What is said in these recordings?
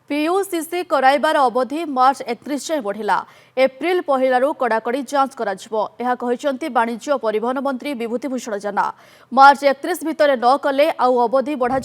पीयूसीसी कराइबार अवधि मार्च 31 जाए बढ़िला। एप्रिल पहलू कड़ाकड़ी जांच कर वाणिज्य परिवहन मंत्री विभूतिभूषण जेना। मार्च 31 भितर न कले आउ अवधि बढ़ा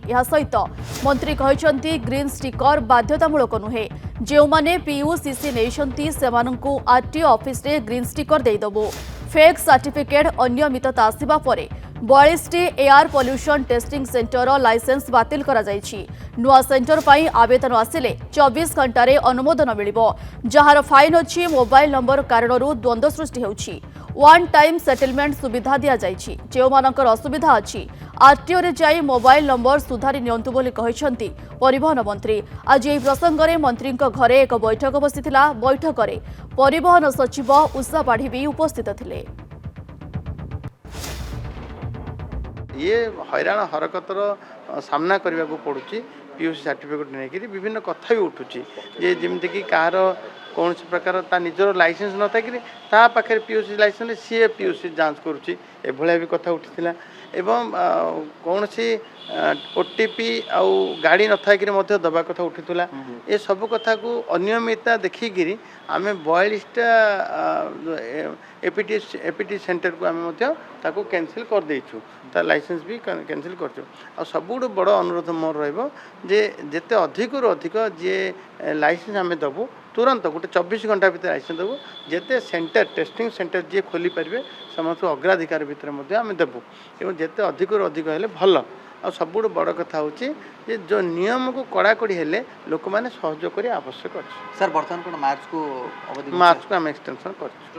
यह सहित मंत्री कहते ग्रीन स्टिकर बाध्यतामूलक नुहे। जो माने पीयूसीसी नहीं सेमानंकु आरटीओ ऑफिस रे ग्रीन स्टिकर देदेबू। फेक सर्टिफिकेट अनियमितता आसिबा परे 42 air pollution testing centre licence बातिल करा जायछि। नुआ सेंटर पाई आवेदन आसिले 24 घंटे अनुमोदन मिलिबो। जहार फाइन अछि मोबाइल नंबर कारणरू द्वंद्व सृष्टि होछि। वन टाइम सेटलमेंट सुविधा दिया जायछि। जो मानकर असुविधा अछि आरटीओ रे जाई मोबाइल नंबर सुधारी नियंतु बोली कहिसंती परिवहन मंत्री। आज एही प्रसंग में मंत्री घरे एक बैठक बसिथिला। बैठक में परिवहन सचिव उषा पाढ़ी भी उपस्थित थिले। ये हैरान हरकतर सामना करने को पड़ुची। पीयूसी सर्टिफिकेट नहीं विभिन्न कथा भी उठुची जे जमीक कि कहार कौन प्रकार ता निजर लाइसेंस न था पाखे पीयूसी लाइसेंस सी पीयूसी जांच करुच्ची एभलिया भी कथा उठी एवं कौन सी ओटीपी आउ गाड़ी न था दबा कथा उठीला। ये सब कथा को अनियमितता देखिकी आम 42टा एपीटी सेंटर को आम कैंसिल कर देचु। तार लाइसेंस भी कैंसिल कर सबुठ बड़ अनुरोध मोर रेते अधिक अधिक जी लाइसेंस आम देवु तुरंत गोटे 24 घंटा भीतर लाइसेंस देवु। जिते सेंटर टेस्टिंग सेंटर जी खोली पारे समस्त अग्राधिकार भितर आम देवु एवं जिते अधिक अधिक हेले भल। आ सबुठ बड़ कथा हूँ जो नियम को कड़ाकड़ी हेले लोक मैंने सहयोग करने आवश्यक अच्छे। सर बर्तमान मार्च को आम एक्सटेंशन कर